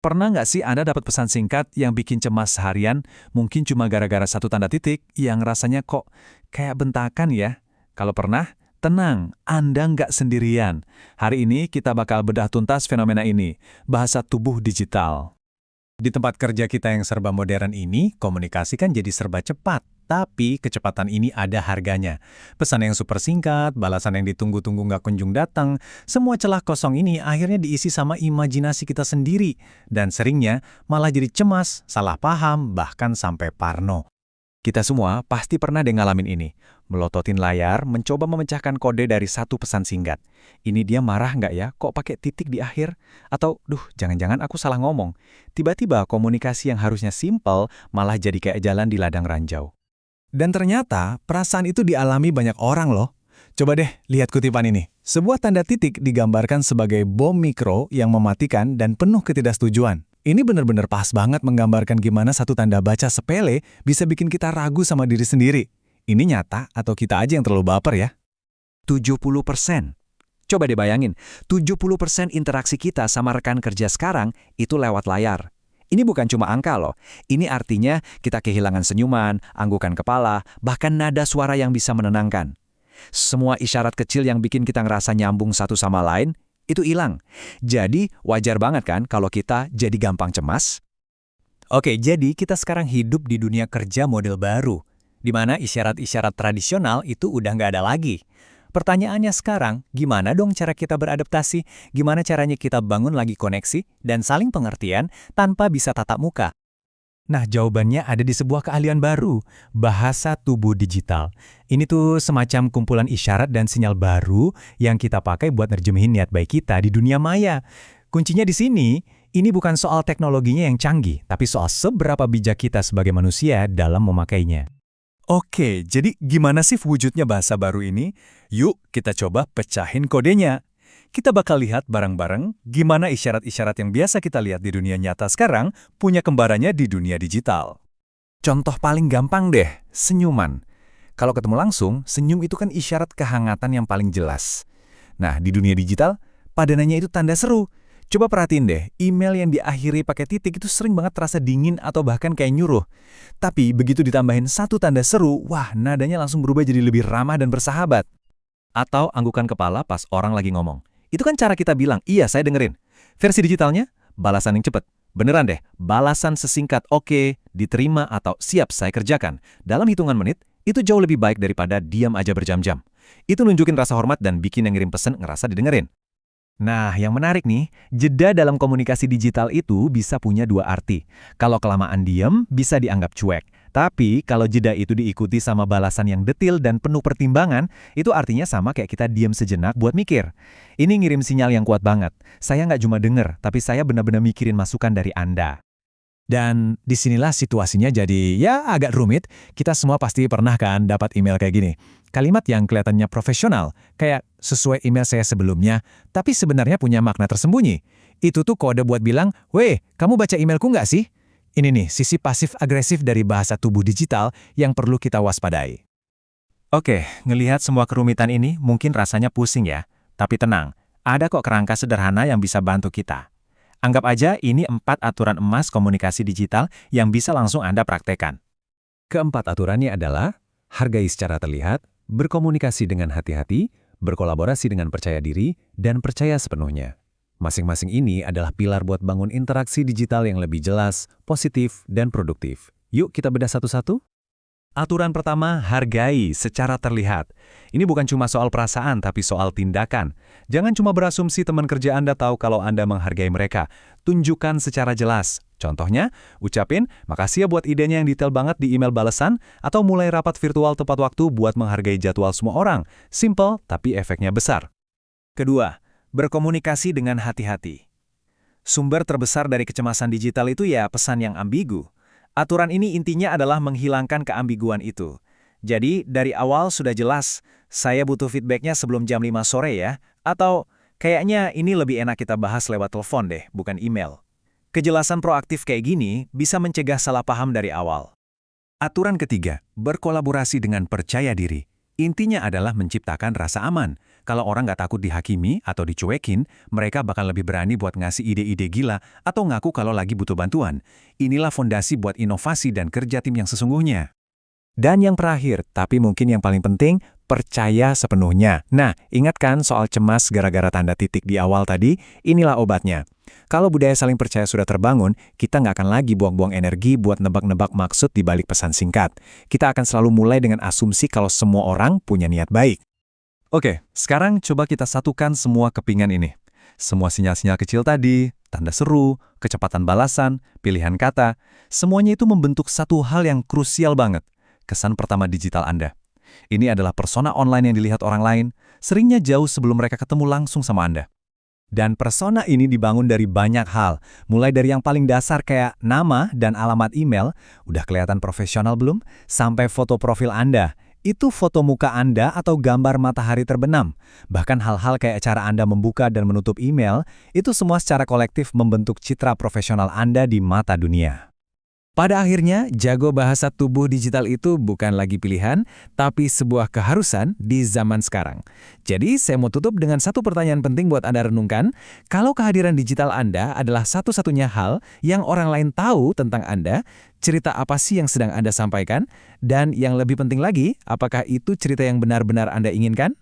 Pernah nggak sih Anda dapat pesan singkat yang bikin cemas seharian, mungkin cuma gara-gara satu tanda titik yang rasanya kok kayak bentakan ya? Kalau pernah, tenang, Anda nggak sendirian. Hari ini kita bakal bedah tuntas fenomena ini, bahasa tubuh digital. Di tempat kerja kita yang serba modern ini, komunikasi kan jadi serba cepat. Tapi kecepatan ini ada harganya. Pesan yang super singkat, balasan yang ditunggu-tunggu nggak kunjung datang, semua celah kosong ini akhirnya diisi sama imajinasi kita sendiri. Dan seringnya malah jadi cemas, salah paham, bahkan sampai parno. Kita semua pasti pernah deh ngalamin ini. Melototin layar, mencoba memecahkan kode dari satu pesan singkat. Ini dia marah nggak ya? Kok pakai titik di akhir? Atau, jangan-jangan aku salah ngomong. Tiba-tiba komunikasi yang harusnya simpel malah jadi kayak jalan di ladang ranjau. Dan ternyata perasaan itu dialami banyak orang loh. Coba deh lihat kutipan ini. Sebuah tanda titik digambarkan sebagai bom mikro yang mematikan dan penuh ketidaksetujuan. Ini benar-benar pas banget menggambarkan gimana satu tanda baca sepele bisa bikin kita ragu sama diri sendiri. Ini nyata atau kita aja yang terlalu baper ya? 70%. Coba deh bayangin, 70% interaksi kita sama rekan kerja sekarang itu lewat layar. Ini bukan cuma angka loh, ini artinya kita kehilangan senyuman, anggukan kepala, bahkan nada suara yang bisa menenangkan. Semua isyarat kecil yang bikin kita ngerasa nyambung satu sama lain, itu hilang. Jadi wajar banget kan kalau kita jadi gampang cemas? Oke, jadi kita sekarang hidup di dunia kerja model baru, di mana isyarat-isyarat tradisional itu udah nggak ada lagi. Pertanyaannya sekarang, gimana dong cara kita beradaptasi? Gimana caranya kita bangun lagi koneksi dan saling pengertian tanpa bisa tatap muka? Nah, jawabannya ada di sebuah keahlian baru, bahasa tubuh digital. Ini tuh semacam kumpulan isyarat dan sinyal baru yang kita pakai buat nerjemahin niat baik kita di dunia maya. Kuncinya di sini, ini bukan soal teknologinya yang canggih, tapi soal seberapa bijak kita sebagai manusia dalam memakainya. Oke, jadi gimana sih wujudnya bahasa baru ini? Yuk kita coba pecahin kodenya. Kita bakal lihat bareng-bareng gimana isyarat-isyarat yang biasa kita lihat di dunia nyata sekarang punya kembarannya di dunia digital. Contoh paling gampang deh, senyuman. Kalau ketemu langsung, senyum itu kan isyarat kehangatan yang paling jelas. Nah, di dunia digital, padanannya itu tanda seru. Coba perhatiin deh, email yang diakhiri pakai titik itu sering banget terasa dingin atau bahkan kayak nyuruh. Tapi begitu ditambahin satu tanda seru, wah nadanya langsung berubah jadi lebih ramah dan bersahabat. Atau anggukan kepala pas orang lagi ngomong. Itu kan cara kita bilang, iya saya dengerin. Versi digitalnya, balasan yang cepet. Beneran deh, balasan sesingkat oke, diterima atau siap saya kerjakan. Dalam hitungan menit, itu jauh lebih baik daripada diam aja berjam-jam. Itu nunjukin rasa hormat dan bikin yang ngirim pesan ngerasa didengerin. Nah, yang menarik nih, jeda dalam komunikasi digital itu bisa punya dua arti. Kalau kelamaan diem, bisa dianggap cuek. Tapi, kalau jeda itu diikuti sama balasan yang detil dan penuh pertimbangan, itu artinya sama kayak kita diem sejenak buat mikir. Ini ngirim sinyal yang kuat banget. Saya nggak cuma denger, tapi saya benar-benar mikirin masukan dari Anda. Dan disinilah situasinya jadi ya agak rumit. Kita semua pasti pernah kan dapat email kayak gini. Kalimat yang kelihatannya profesional, kayak sesuai email saya sebelumnya, tapi sebenarnya punya makna tersembunyi. Itu tuh kode buat bilang, "Weh, kamu baca emailku nggak sih?" Ini nih, sisi pasif-agresif dari bahasa tubuh digital yang perlu kita waspadai. Oke, ngelihat semua kerumitan ini mungkin rasanya pusing ya. Tapi tenang, ada kok kerangka sederhana yang bisa bantu kita. Anggap aja ini 4 aturan emas komunikasi digital yang bisa langsung Anda praktekkan. Keempat aturannya adalah, hargai secara terlihat, berkomunikasi dengan hati-hati, berkolaborasi dengan percaya diri, dan percaya sepenuhnya. Masing-masing ini adalah pilar buat bangun interaksi digital yang lebih jelas, positif, dan produktif. Yuk kita bedah satu-satu. Aturan pertama, hargai secara terlihat. Ini bukan cuma soal perasaan, tapi soal tindakan. Jangan cuma berasumsi teman kerja Anda tahu kalau Anda menghargai mereka. Tunjukkan secara jelas. Contohnya, ucapin, makasih ya buat idenya yang detail banget di email balasan, atau mulai rapat virtual tepat waktu buat menghargai jadwal semua orang. Simple, tapi efeknya besar. Kedua, berkomunikasi dengan hati-hati. Sumber terbesar dari kecemasan digital itu ya pesan yang ambigu. Aturan ini intinya adalah menghilangkan keambiguan itu. Jadi, dari awal sudah jelas, saya butuh feedbacknya sebelum jam 5 sore ya, atau kayaknya ini lebih enak kita bahas lewat telepon deh, bukan email. Kejelasan proaktif kayak gini bisa mencegah salah paham dari awal. Aturan ketiga, berkolaborasi dengan percaya diri. Intinya adalah menciptakan rasa aman. Kalau orang nggak takut dihakimi atau dicuekin, mereka bakal lebih berani buat ngasih ide-ide gila atau ngaku kalau lagi butuh bantuan. Inilah fondasi buat inovasi dan kerja tim yang sesungguhnya. Dan yang terakhir, tapi mungkin yang paling penting, percaya sepenuhnya. Nah, ingatkan soal cemas gara-gara tanda titik di awal tadi, inilah obatnya. Kalau budaya saling percaya sudah terbangun, kita nggak akan lagi buang-buang energi buat nebak-nebak maksud di balik pesan singkat. Kita akan selalu mulai dengan asumsi kalau semua orang punya niat baik. Oke, sekarang coba kita satukan semua kepingan ini. Semua sinyal-sinyal kecil tadi, tanda seru, kecepatan balasan, pilihan kata, semuanya itu membentuk satu hal yang krusial banget. Kesan pertama digital Anda. Ini adalah persona online yang dilihat orang lain, seringnya jauh sebelum mereka ketemu langsung sama Anda. Dan persona ini dibangun dari banyak hal, mulai dari yang paling dasar kayak nama dan alamat email, udah kelihatan profesional belum? Sampai foto profil Anda. Itu foto muka Anda atau gambar matahari terbenam. Bahkan hal-hal kayak cara Anda membuka dan menutup email, itu semua secara kolektif membentuk citra profesional Anda di mata dunia. Pada akhirnya, jago bahasa tubuh digital itu bukan lagi pilihan, tapi sebuah keharusan di zaman sekarang. Jadi, saya mau tutup dengan satu pertanyaan penting buat Anda renungkan. Kalau kehadiran digital Anda adalah satu-satunya hal yang orang lain tahu tentang Anda, cerita apa sih yang sedang Anda sampaikan? Dan yang lebih penting lagi, apakah itu cerita yang benar-benar Anda inginkan?